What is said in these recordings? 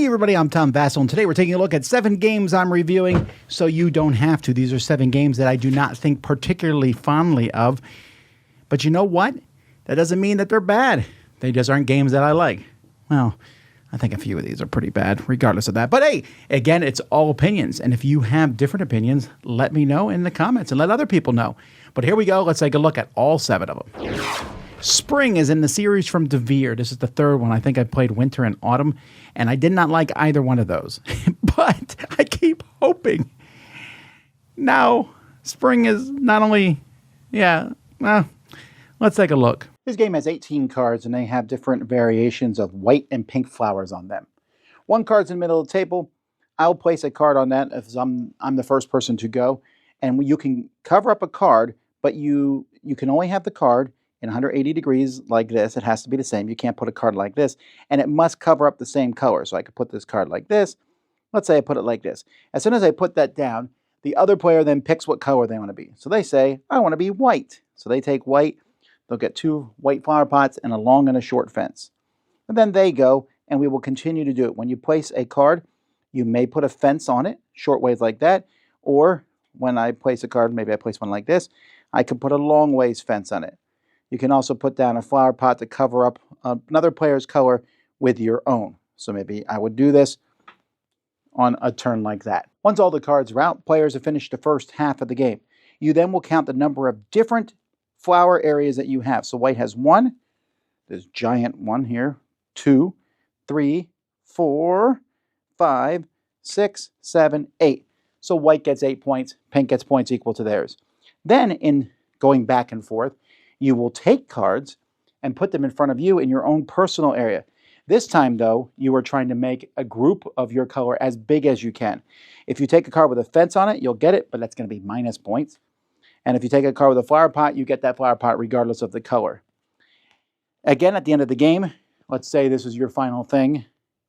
everybody, I'm Tom Vasel, and today we're taking a look at 7 games I'm reviewing, so you don't have to. These are 7 games that I do not think particularly fondly of. But you know what? That doesn't mean that they're bad. They just aren't games that I like. Well, I think a few of these are pretty bad, regardless of that. But hey, again, it's all opinions. And if you have different opinions, let me know in the comments and let other people know. But here we go. Let's take a look at all 7 of them. Spring is in the series from Devere. This is the 3rd one. I think I played Winter and Autumn, and I did not like either one of those. But I keep hoping. Now, Spring is not only, let's take a look. This game has 18 cards, and they have different variations of white and pink flowers on them. 1 card's in the middle of the table. I'll place a card on that if I'm the first person to go. And you can cover up a card, but you can only have the card in 180 degrees like this. It has to be the same. You can't put a card like this. And it must cover up the same color. So I could put this card like this. Let's say I put it like this. As soon as I put that down, the other player then picks what color they want to be. So they say, I want to be white. So they take white. They'll get 2 white flower pots and a long and a short fence. And then they go, and we will continue to do it. When you place a card, you may put a fence on it, short ways like that. Or when I place a card, maybe I place one like this, I could put a long ways fence on it. You can also put down a flower pot to cover up another player's color with your own. So maybe I would do this on a turn like that. Once all the cards are out, players have finished the first half of the game. You then will count the number of different flower areas that you have. So white has 1, this giant one here, 2, 3, 4, 5, 6, 7, 8. So white gets 8 points, pink gets points equal to theirs. Then in going back and forth, you will take cards and put them in front of you in your own personal area. This time, though, you are trying to make a group of your color as big as you can. If you take a card with a fence on it, you'll get it, but that's going to be minus points. And if you take a card with a flower pot, you get that flower pot regardless of the color. Again, at the end of the game, let's say this is your final thing,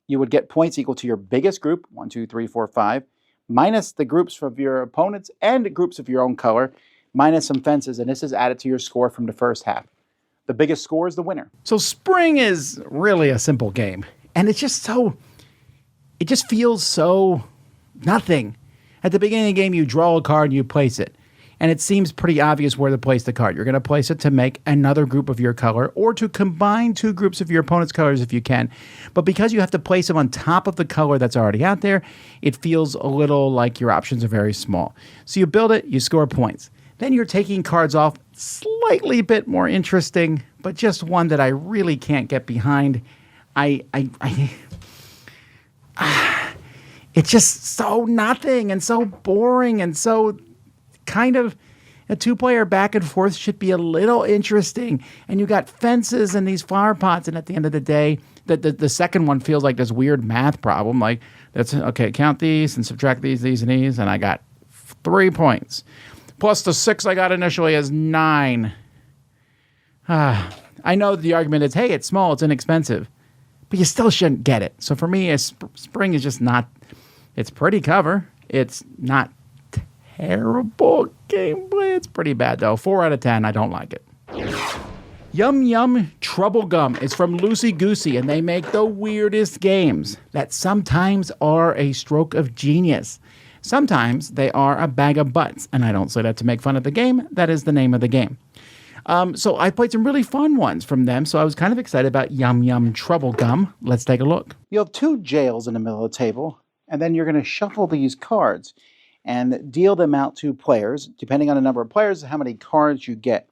you would get points equal to your biggest group, 1, 2, 3, 4, 5, minus the groups of your opponents and groups of your own color, minus some fences, and this is added to your score from the first half. The biggest score is the winner. So Spring is really a simple game, and it just feels so nothing. At the beginning of the game, you draw a card and you place it, and it seems pretty obvious where to place the card. You're going to place it to make another group of your color or to combine 2 groups of your opponent's colors if you can. But because you have to place them on top of the color that's already out there, it feels a little like your options are very small. So you build it, you score points. Then you're taking cards off, slightly bit more interesting, but just one that I really can't get behind. It's just so nothing and so boring and so kind of a 2-player back and forth should be a little interesting. And you got fences and these flower pots, and at the end of the day, the second one feels like this weird math problem. Like, that's okay, count these and subtract these, and these, and I got 3 points. Plus the 6 I got initially is 9. I know the argument is, hey, it's small, it's inexpensive. But you still shouldn't get it. So for me, Spring is just not... It's pretty cover. It's not terrible gameplay. It's pretty bad, though. 4 out of 10, I don't like it. Yum Yum Trouble Gum is from Loosey Goosey, and they make the weirdest games that sometimes are a stroke of genius. Sometimes they are a bag of butts, and I don't say that to make fun of the game. That is the name of the game. So I played some really fun ones from them, so I was kind of excited about Yum Yum Trouble Gum. Let's take a look. You'll have 2 jails in the middle of the table, and then you're going to shuffle these cards and deal them out to players. Depending on the number of players, how many cards you get.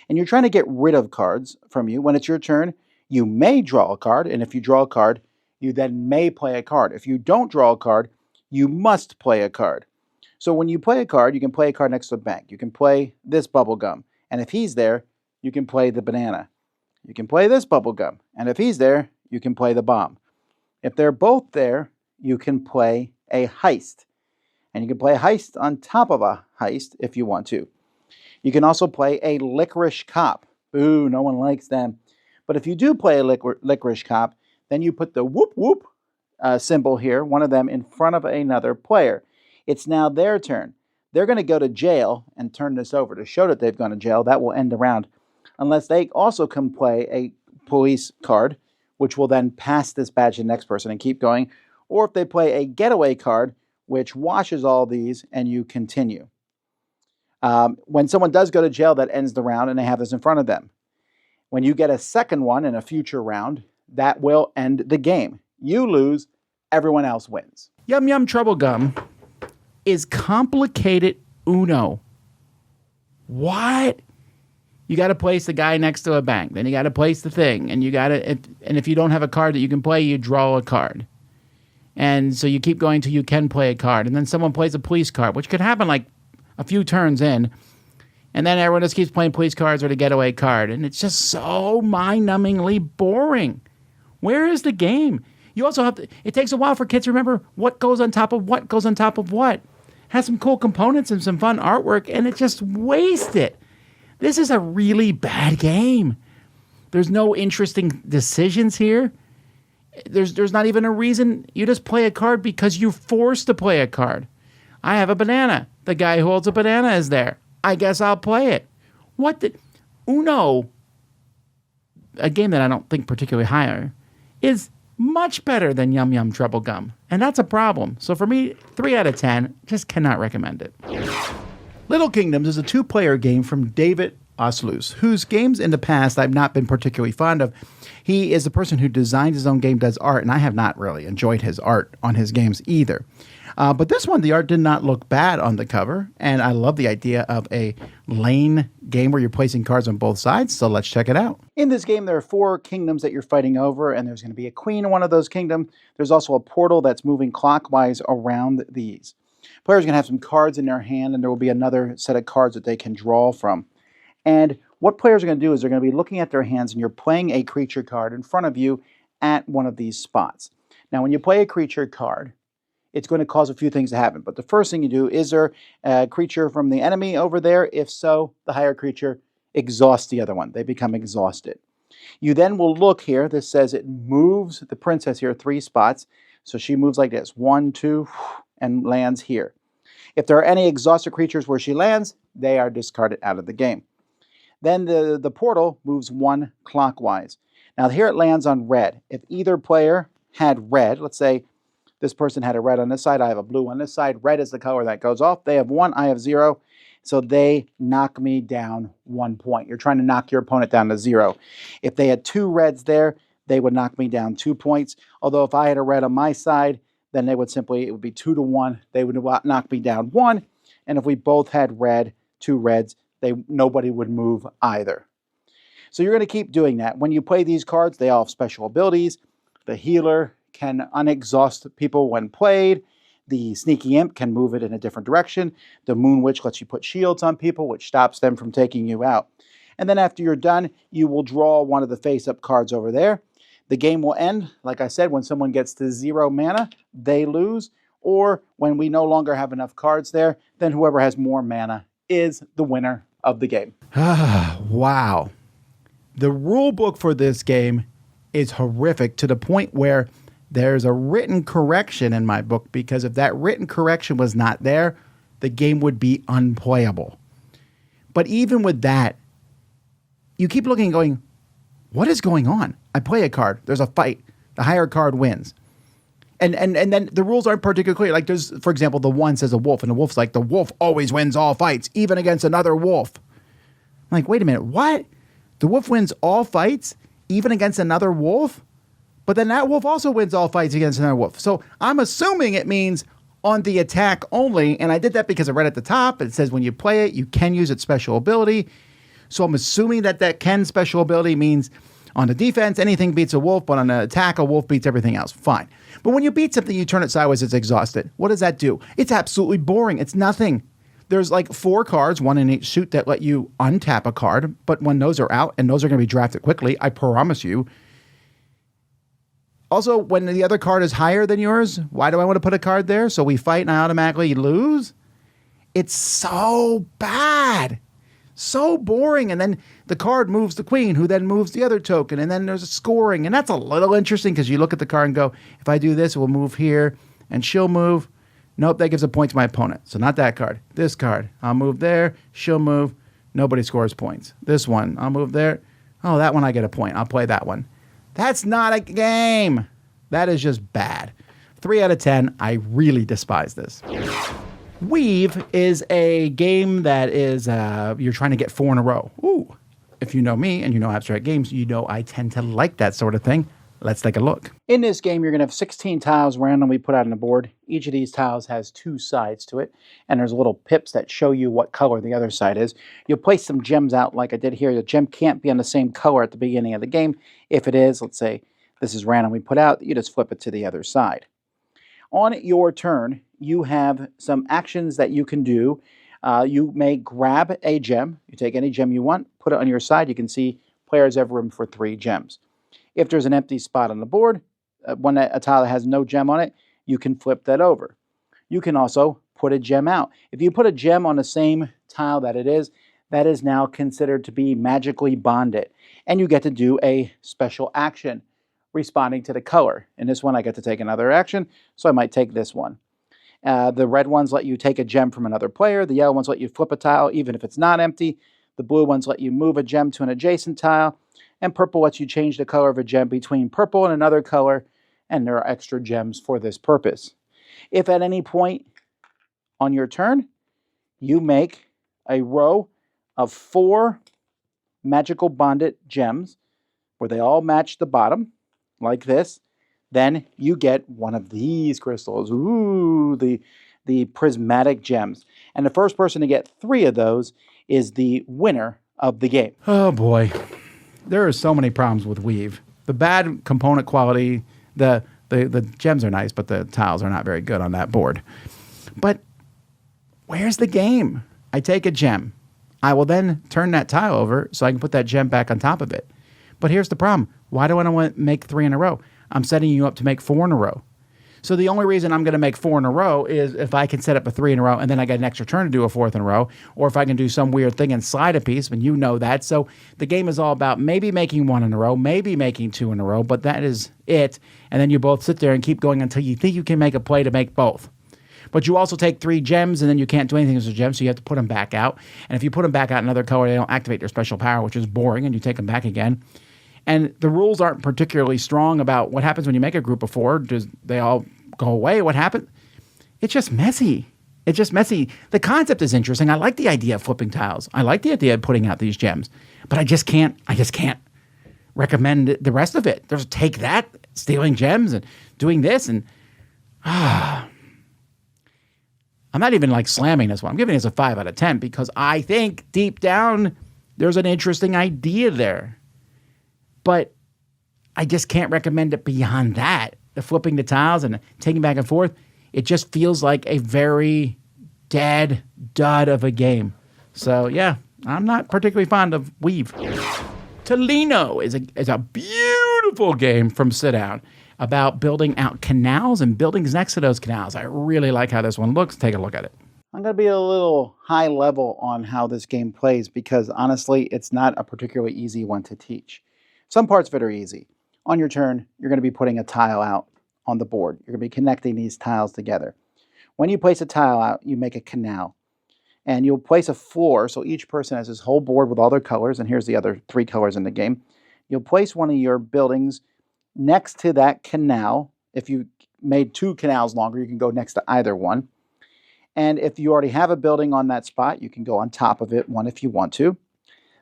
And you're trying to get rid of cards from you. When it's your turn, you may draw a card, and if you draw a card, you then may play a card. If you don't draw a card, you must play a card. So when you play a card, you can play a card next to a bank. You can play this bubble gum. And if he's there, you can play the banana. You can play this bubble gum. And if he's there, you can play the bomb. If they're both there, you can play a heist. And you can play a heist on top of a heist if you want to. You can also play a licorice cop. Ooh, no one likes them. But if you do play a licorice cop, then you put the whoop whoop symbol here, one of them in front of another player. It's now their turn. They're going to go to jail and turn this over to show that they've gone to jail. That will end the round. Unless they also can play a police card, which will then pass this badge to the next person and keep going. or if they play a getaway card, which washes all these and you continue. When someone does go to jail, that ends the round and they have this in front of them. When you get a second one in a future round, that will end the game. You lose, everyone else wins. Yum Yum Trouble Gum is complicated Uno. What? You got to place the guy next to a bank. Then you got to place the thing. And if you don't have a card that you can play, you draw a card. And so you keep going till you can play a card. And then someone plays a police card, which could happen like a few turns in. And then everyone just keeps playing police cards or the getaway card. And it's just so mind-numbingly boring. Where is the game? You also have to, it takes a while for kids to remember what goes on top of what goes on top of what. Has some cool components and some fun artwork, and it just wastes it. This is a really bad game. There's no interesting decisions here. There's not even a reason. You just play a card because you're forced to play a card. I have a banana. The guy who holds a banana is there. I guess I'll play it. What the... Uno, a game that I don't think particularly higher, is much better than Yum Yum Trouble Gum. And that's a problem. So for me, 3 out of 10, just cannot recommend it. Little Kingdoms is a 2-player game from David Oslus, whose games in the past I've not been particularly fond of. He is the person who designs his own game, does art, and I have not really enjoyed his art on his games either. But this one, the art did not look bad on the cover, and I love the idea of a lane game where you're placing cards on both sides, so let's check it out. In this game, there are 4 kingdoms that you're fighting over, and there's going to be a queen in one of those kingdoms. There's also a portal that's moving clockwise around these. Players are going to have some cards in their hand, and there will be another set of cards that they can draw from. And what players are going to do is they're going to be looking at their hands, and you're playing a creature card in front of you at one of these spots. Now, when you play a creature card, it's going to cause a few things to happen. But the first thing you do, is there a creature from the enemy over there? If so, the higher creature exhausts the other one. They become exhausted. You then will look here. This says it moves the princess here 3 spots. So she moves like this, 1, 2, and lands here. If there are any exhausted creatures where she lands, they are discarded out of the game. Then the portal moves 1 clockwise. Now here it lands on red. If either player had red, let's say this person had a red on this side, I have a blue on this side, red is the color that goes off. They have 1, I have 0, so they knock me down 1 point. You're trying to knock your opponent down to 0. If they had 2 reds there, they would knock me down 2 points. Although if I had a red on my side, then it would be 2 to 1. They would knock me down 1. And if we both had red, 2 reds, nobody would move either. So you're going to keep doing that. When you play these cards, they all have special abilities. The healer can unexhaust people when played. The sneaky imp can move it in a different direction. The moon witch lets you put shields on people, which stops them from taking you out. And then after you're done, you will draw one of the face-up cards over there. The game will end, like I said, when someone gets to 0 mana, they lose. Or when we no longer have enough cards there, then whoever has more mana is the winner of the game. Wow. The rule book for this game is horrific to the point where there's a written correction in my book, because if that written correction was not there, the game would be unplayable. But even with that, you keep looking and going, what is going on? I play a card. There's a fight. The higher card wins. And then the rules aren't particularly clear. Like there's, for example, the 1 says a wolf, and the wolf's like, the wolf always wins all fights, even against another wolf. I'm like, wait a minute, what? The wolf wins all fights, even against another wolf? But then that wolf also wins all fights against another wolf. So I'm assuming it means on the attack only, and I did that because I read at the top, it says when you play it, you can use its special ability. So I'm assuming that can special ability means on the defense, anything beats a wolf, but on the attack, a wolf beats everything else. Fine. But when you beat something, you turn it sideways, it's exhausted. What does that do? It's absolutely boring. It's nothing. There's like 4 cards, 1 in each suit, that let you untap a card. But when those are out, and those are going to be drafted quickly, I promise you. Also, when the other card is higher than yours, why do I want to put a card there? So we fight and I automatically lose? It's so bad. So boring. And then the card moves the queen, who then moves the other token. And then there's a scoring. And that's a little interesting because you look at the card and go, if I do this, it will move here and she'll move. Nope, that gives a point to my opponent. So not that card. This card. I'll move there. She'll move. Nobody scores points. This one. I'll move there. Oh, that one I get a point. I'll play that one. That's not a game. That is just bad. 3 out of 10. I really despise this. Weave is a game that is, you're trying to get 4 in a row. Ooh. If you know me and you know abstract games, you know I tend to like that sort of thing. Let's take a look. In this game, you're going to have 16 tiles randomly put out on the board. Each of these tiles has 2 sides to it, and there's little pips that show you what color the other side is. You'll place some gems out like I did here. The gem can't be on the same color at the beginning of the game. If it is, let's say this is randomly put out, you just flip it to the other side. On your turn, you have some actions that you can do. You may grab a gem. You take any gem you want, put it on your side. You can see players have room for 3 gems. If there's an empty spot on the board, a tile that has no gem on it, you can flip that over. You can also put a gem out. If you put a gem on the same tile that is now considered to be magically bonded. And you get to do a special action responding to the color. In this one, I get to take another action, so I might take this one. The red ones let you take a gem from another player. The yellow ones let you flip a tile, even if it's not empty. The blue ones let you move a gem to an adjacent tile. And purple lets you change the color of a gem between purple and another color, and there are extra gems for this purpose. If at any point on your turn, you make a row of 4 magical bonded gems, where they all match the bottom, like this, then you get one of these crystals. Ooh, the prismatic gems. And the first person to get 3 of those is the winner of the game. Oh boy. There are so many problems with Weave. The bad component quality, the gems are nice, but the tiles are not very good on that board. But where's the game? I take a gem. I will then turn that tile over so I can put that gem back on top of it. But here's the problem. Why do I want to make 3 in a row? I'm setting you up to make 4 in a row. So the only reason I'm going to make 4 in a row is if I can set up a 3 in a row and then I get an extra turn to do a 4th in a row, or if I can do some weird thing and slide a piece, and you know that. So the game is all about maybe making 1 in a row, maybe making 2 in a row, but that is it. And then you both sit there and keep going until you think you can make a play to make both. But you also take 3 gems, and then you can't do anything with those gems, so you have to put them back out. And if you put them back out in another color, they don't activate their special power, which is boring, and you take them back again. And the rules aren't particularly strong about what happens when you make a group of 4. Does they all go away? What happened? It's just messy. It's just messy. The concept is interesting. I like the idea of flipping tiles. I like the idea of putting out these gems. But I just can't recommend the rest of it. There's take that, stealing gems and doing this, and I'm not even like slamming this one. I'm giving this a 5 out of 10 because I think deep down there's an interesting idea there. But I just can't recommend it beyond that. The flipping the tiles and taking back and forth, it just feels like a very dead dud of a game. So yeah, I'm not particularly fond of Weave. Tolleno is a beautiful game from Sit Down about building out canals and buildings next to those canals. I really like how this one looks. Take a look at it. I'm going to be a little high level on how this game plays because honestly, it's not a particularly easy one to teach. Some parts of it are easy. On your turn, you're going to be putting a tile out on the board. You're going to be connecting these tiles together. When you place a tile out, you make a canal. And you'll place a floor, so each person has this whole board with all their colors, and here's the other 3 colors in the game. You'll place one of your buildings next to that canal. If you made 2 canals longer, you can go next to either one. And if you already have a building on that spot, you can go on top of it, one if you want to.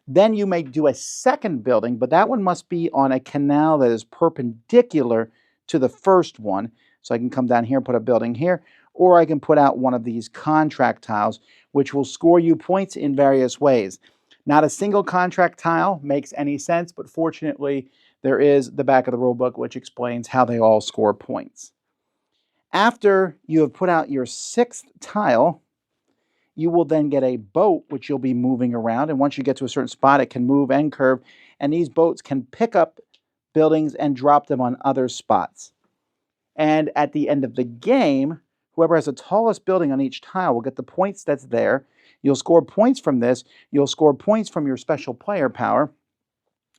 Then you may do a second building, but that one must be on a canal that is perpendicular to the first one. So I can come down here and put a building here, or I can put out one of these contract tiles, which will score you points in various ways. Not a single contract tile makes any sense, but fortunately, there is the back of the rule book, which explains how they all score points. After you have put out your 6th tile, you will then get a boat, which you'll be moving around. And once you get to a certain spot, it can move and curve. And these boats can pick up buildings and drop them on other spots. And at the end of the game, whoever has the tallest building on each tile will get the points that's there. You'll score points from this. You'll score points from your special player power.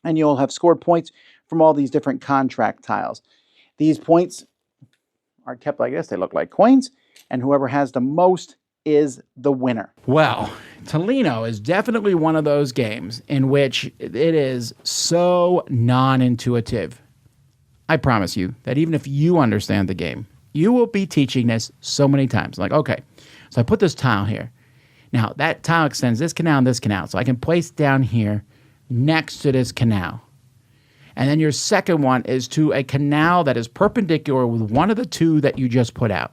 And you'll have scored points from all these different contract tiles. These points are kept like this. They look like coins. And whoever has the most is the winner. Well, Tolleno is definitely one of those games in which it is so non-intuitive. I promise you that even if you understand the game, You will be teaching this so many times. Like, okay, so I put this tile here. Now, that tile extends this canal and this canal. So I can place down here next to this canal. And then your second one is to a canal that is perpendicular with one of the two that you just put out.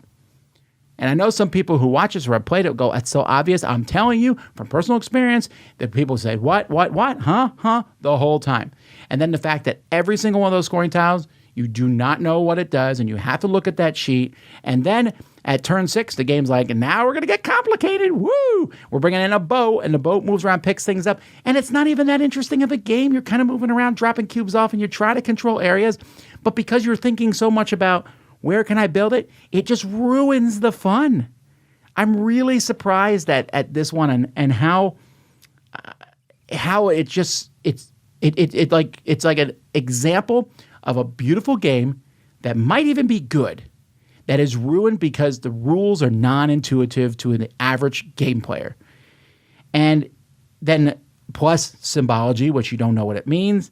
And I know some people who watch this or have played it go, that's so obvious. I'm telling you from personal experience that people say, what, huh, the whole time. And then the fact that every single one of those scoring tiles, you do not know what it does, and you have to look at that sheet. And then at turn 6, the game's like, now we're going to get complicated. Woo! We're bringing in a boat, and the boat moves around, picks things up. And it's not even that interesting of a game. You're kind of moving around, dropping cubes off, and you try to control areas. But because you're thinking so much about where can I build it, it just ruins the fun. I'm really surprised at this one and how it just it's like an example of a beautiful game that might even be good, that is ruined because the rules are non-intuitive to an average game player. And then plus symbology, which you don't know what it means,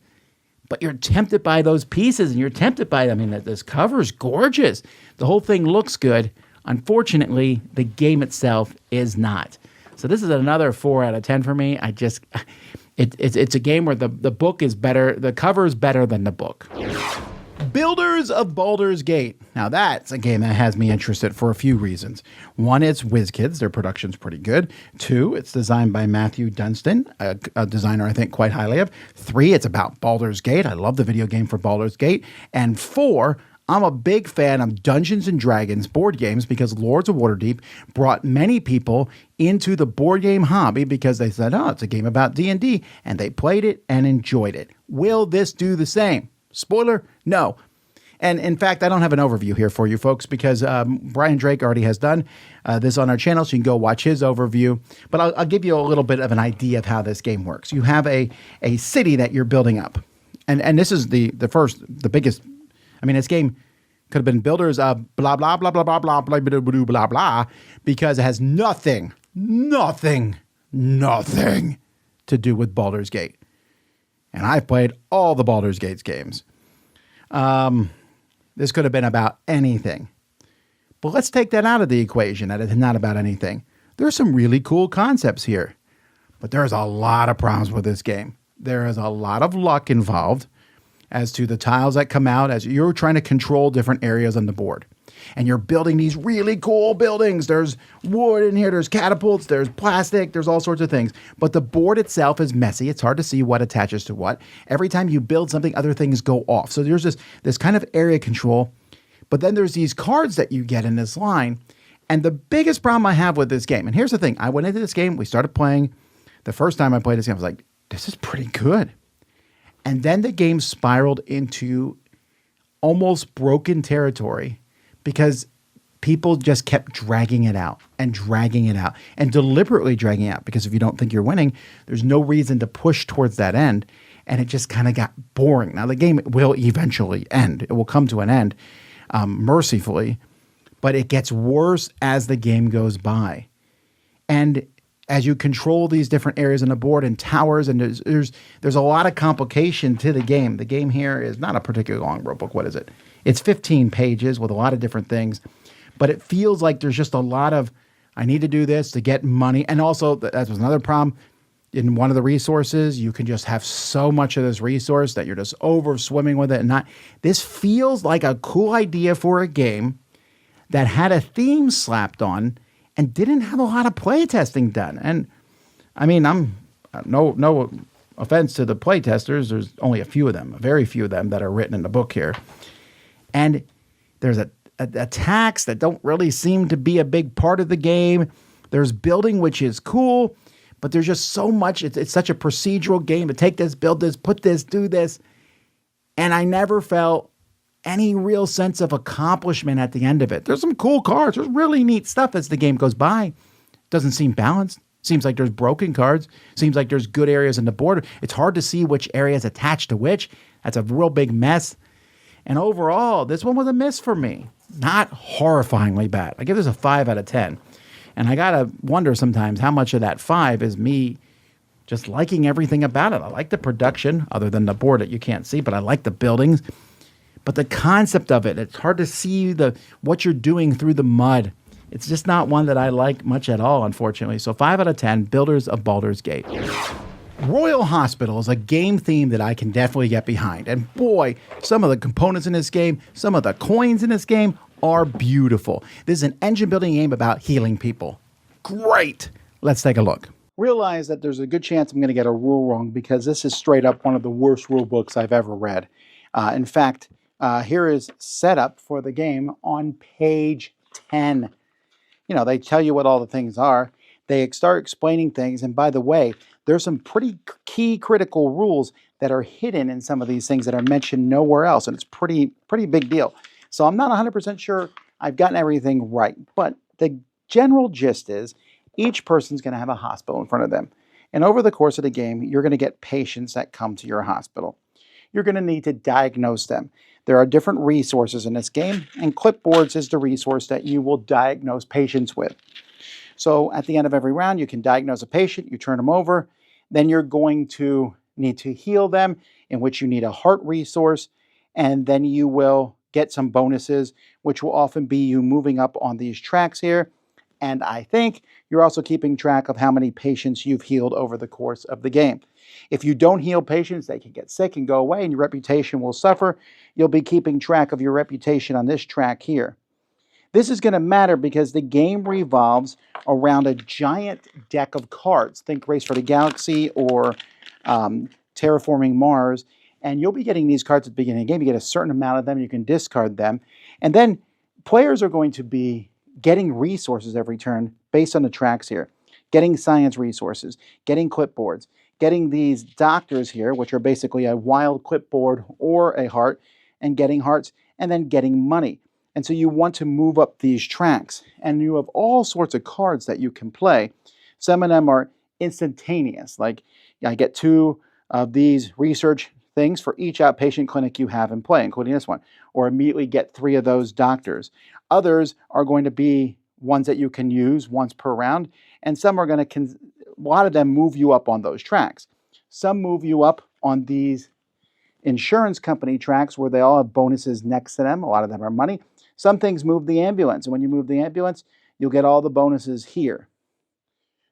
but you're tempted by those pieces, and you're tempted by, I mean, this cover is gorgeous. The whole thing looks good. Unfortunately, the game itself is not. So this is another 4 out of 10 for me. It's a game where the book is better, the cover is better than the book. Builders of Baldur's Gate. Now that's a game that has me interested for a few reasons. One, it's WizKids. Their production's pretty good. 2, it's designed by Matthew Dunstan, a designer I think quite highly of. 3, it's about Baldur's Gate. I love the video game for Baldur's Gate. And 4, I'm a big fan of Dungeons & Dragons board games because Lords of Waterdeep brought many people into the board game hobby because they said, oh, it's a game about D&D, and they played it and enjoyed it. Will this do the same? Spoiler, no. And in fact, I don't have an overview here for you folks because Brian Drake already has done this on our channel, so you can go watch his overview. But I'll give you a little bit of an idea of how this game works. You have a city that you're building up. And this is the biggest. I mean, this game could have been builders of blah, blah, blah, blah, blah, blah, blah, blah, blah, blah, blah, because it has nothing to do with Baldur's Gate. And I've played all the Baldur's Gate games. This could have been about anything. But let's take that out of the equation, that it's not about anything. There are some really cool concepts here. But there's a lot of problems with this game. There is a lot of luck involved as to the tiles that come out as you're trying to control different areas on the board. And you're building these really cool buildings. There's wood in here, there's catapults, there's plastic, there's all sorts of things. But the board itself is messy. It's hard to see what attaches to what. Every time you build something, other things go off. So there's this kind of area control. But then there's these cards that you get in this line. And the biggest problem I have with this game, and here's the thing, I went into this game, we started playing. The first time I played this game, I was like, this is pretty good. And then the game spiraled into almost broken territory because people just kept dragging it out and deliberately dragging it out, because if you don't think you're winning, there's no reason to push towards that end. And it just kind of got boring. Now, the game will eventually end. It will come to an end, mercifully, but it gets worse as the game goes by. And as you control these different areas on the board and towers, and there's a lot of complication to the game. The game here is not a particularly long rulebook. What is it? It's 15 pages with a lot of different things, but it feels like there's just a lot of, I need to do this to get money. And also, that was another problem. In one of the resources, you can just have so much of this resource that you're just over swimming with it. And not, this feels like a cool idea for a game that had a theme slapped on and didn't have a lot of play testing done. And I mean, I'm no offense to the play testers. There's only a few of them, a very few of them that are written in the book here. And there's attacks that don't really seem to be a big part of the game. There's building, which is cool, but there's just so much. It's such a procedural game to take this, build this, put this, do this. And I never felt any real sense of accomplishment at the end of it. There's some cool cards. There's really neat stuff as the game goes by. Doesn't seem balanced. Seems like there's broken cards. Seems like there's good areas in the board. It's hard to see which area is attached to which. That's a real big mess. And overall, this one was a miss for me. Not horrifyingly bad. I give this a 5 out of 10. And I got to wonder sometimes how much of that 5 is me just liking everything about it. I like the production, other than the board that you can't see, but I like the buildings. But the concept of it, it's hard to see what you're doing through the mud. It's just not one that I like much at all, unfortunately. So 5 out of 10, Builders of Baldur's Gate. Royal Hospital is a game theme that I can definitely get behind. And boy, some of the components in this game, some of the coins in this game are beautiful. This is an engine building game about healing people. Great. Let's take a look. Realize that there's a good chance I'm going to get a rule wrong because this is straight up one of the worst rule books I've ever read. In fact, here is setup for the game on page 10. They tell you what all the things are. They start explaining things. And by the way, there's some pretty key critical rules that are hidden in some of these things that are mentioned nowhere else. And it's pretty big deal. So I'm not 100% sure I've gotten everything right. But the general gist is each person's going to have a hospital in front of them. And over the course of the game, you're going to get patients that come to your hospital. You're going to need to diagnose them. There are different resources in this game, and clipboards is the resource that you will diagnose patients with. So at the end of every round, you can diagnose a patient, you turn them over, then you're going to need to heal them, in which you need a heart resource, and then you will get some bonuses, which will often be you moving up on these tracks here. And I think you're also keeping track of how many patients you've healed over the course of the game. If you don't heal patients, they can get sick and go away and your reputation will suffer. You'll be keeping track of your reputation on this track here. This is going to matter because the game revolves around a giant deck of cards. Think Race for the Galaxy or Terraforming Mars. And you'll be getting these cards at the beginning of the game. You get a certain amount of them. You can discard them. And then players are going to be getting resources every turn based on the tracks here. Getting science resources, getting clipboards, getting these doctors here, which are basically a wild clipboard or a heart, and getting hearts, and then getting money. And so you want to move up these tracks. And you have all sorts of cards that you can play. Some of them are instantaneous, like I get 2 of these research things for each outpatient clinic you have in play, including this one, or immediately get 3 of those doctors. Others are going to be ones that you can use once per round, and some are going to, a lot of them move you up on those tracks. Some move you up on these insurance company tracks where they all have bonuses next to them. A lot of them are money. Some things move the ambulance, and when you move the ambulance, you'll get all the bonuses here.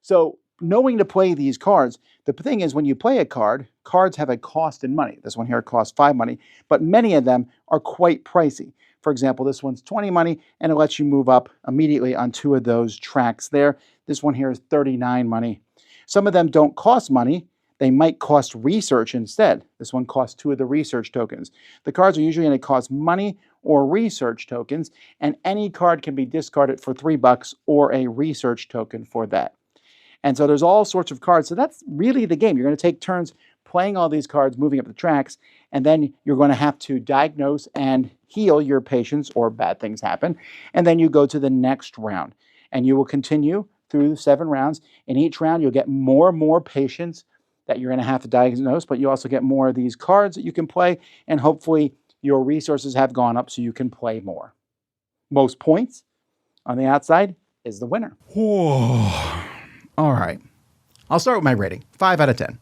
So knowing to play these cards, the thing is when you play a card, cards have a cost in money. This one here costs 5 money, but many of them are quite pricey. For example, this one's 20 money, and it lets you move up immediately on 2 of those tracks there. This one here is 39 money. Some of them don't cost money. They might cost research instead. This one costs 2 of the research tokens. The cards are usually going to cost money or research tokens, and any card can be discarded for $3 or a research token for that. And so there's all sorts of cards. So that's really the game. You're going to take turns playing all these cards, moving up the tracks, and then you're going to have to diagnose and heal your patients or bad things happen. And then you go to the next round. And you will continue through 7 rounds. In each round, you'll get more and more patients that you're going to have to diagnose, but you also get more of these cards that you can play, and hopefully your resources have gone up so you can play more. Most points on the outside is the winner. Whoa. All right. I'll start with my rating, 5 out of 10.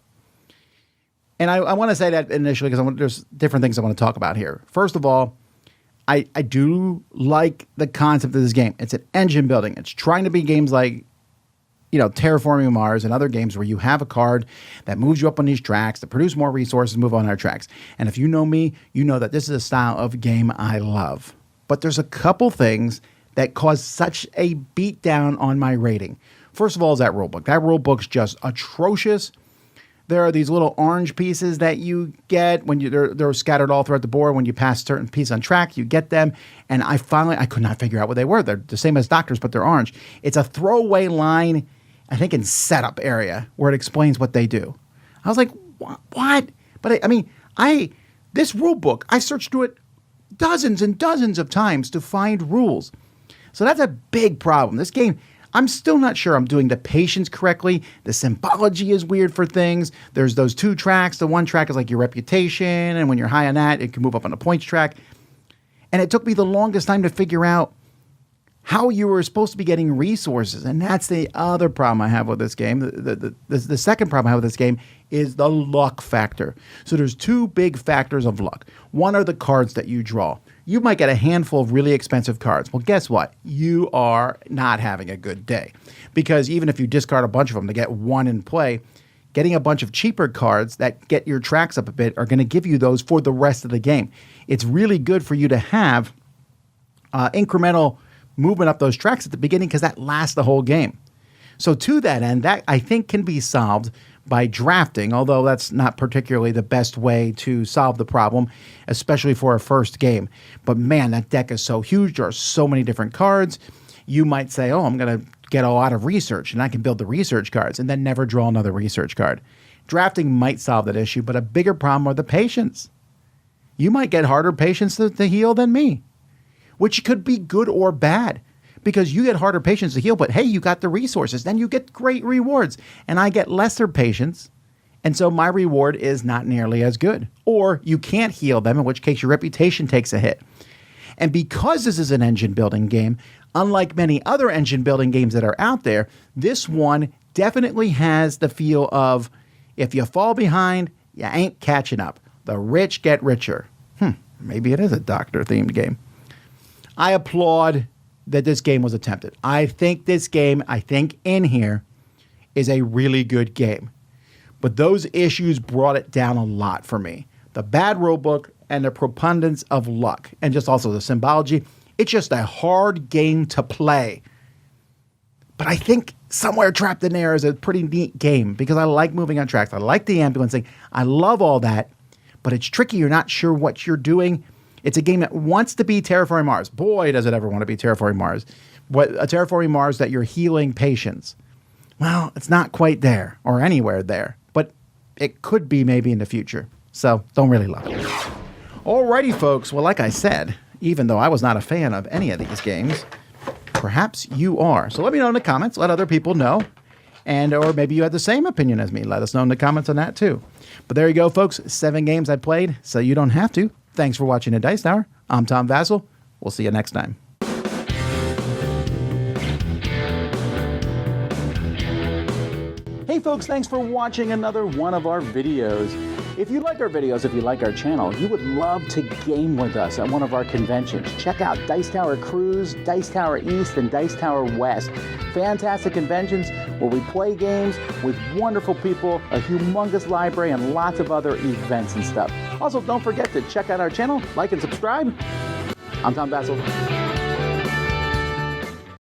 And I want to say that initially because there's different things I want to talk about here. First of all, I do like the concept of this game. It's an engine building. It's trying to be games like, Terraforming Mars and other games where you have a card that moves you up on these tracks, that produce more resources, move on our tracks. And if you know me, you know that this is a style of game I love. But there's a couple things that cause such a beatdown on my rating. First of all is that rulebook. That rulebook's just atrocious. There are these little orange pieces that you get when they're scattered all throughout the board. When you pass a certain piece on track, you get them. And I could not figure out what they were. They're the same as doctors, but they're orange. It's a throwaway line, I think in setup area, where it explains what they do. I was like, what? But this rule book, I searched through it dozens and dozens of times to find rules. So that's a big problem. This game, I'm still not sure I'm doing the patience correctly. The symbology is weird for things. There's those 2 tracks. The one track is like your reputation, and when you're high on that, it can move up on the points track. And it took me the longest time to figure out how you were supposed to be getting resources. And that's the other problem I have with this game. The second problem I have with this game is the luck factor. So there's two big factors of luck. One are the cards that you draw. You might get a handful of really expensive cards. Well, guess what? You are not having a good day. Because even if you discard a bunch of them to get one in play, getting a bunch of cheaper cards that get your tracks up a bit are going to give you those for the rest of the game. It's really good for you to have incremental movement up those tracks at the beginning because that lasts the whole game. So to that end, that I think can be solved by drafting, although that's not particularly the best way to solve the problem, especially for a first game. But man, that deck is so huge. There are so many different cards. You might say, oh, I'm going to get a lot of research and I can build the research cards and then never draw another research card. Drafting might solve that issue, but a bigger problem are the patience. You might get harder patience to heal than me, which could be good or bad because you get harder patience to heal, but hey, you got the resources, then you get great rewards, and I get lesser patience, and so my reward is not nearly as good. Or you can't heal them, in which case your reputation takes a hit. And because this is an engine building game, unlike many other engine building games that are out there, this one definitely has the feel of if you fall behind, you ain't catching up. The rich get richer. Maybe it is a doctor-themed game. I applaud that this game was attempted. I think in here is a really good game. But those issues brought it down a lot for me. The bad rulebook and the preponderance of luck, and just also the symbology. It's just a hard game to play. But I think Somewhere Trapped in There is a pretty neat game because I like moving on tracks. I like the ambulancing. I love all that. But it's tricky. You're not sure what you're doing. It's a game that wants to be Terraforming Mars. Boy, does it ever want to be Terraforming Mars. A Terraforming Mars that you're healing patients. Well, it's not quite there or anywhere there. But it could be maybe in the future. So don't really love it. Alrighty, folks. Well, like I said, even though I was not a fan of any of these games, perhaps you are. So let me know in the comments. Let other people know. Or maybe you had the same opinion as me. Let us know in the comments on that too. But there you go, folks. 7 games I played, so you don't have to. Thanks for watching the Dice Tower. I'm Tom Vasel. We'll see you next time. Hey folks, thanks for watching another one of our videos. If you like our videos, if you like our channel, you would love to game with us at one of our conventions. Check out Dice Tower Cruise, Dice Tower East, and Dice Tower West. Fantastic conventions where we play games with wonderful people, a humongous library, and lots of other events and stuff. Also, don't forget to check out our channel, like and subscribe. I'm Tom Vasel.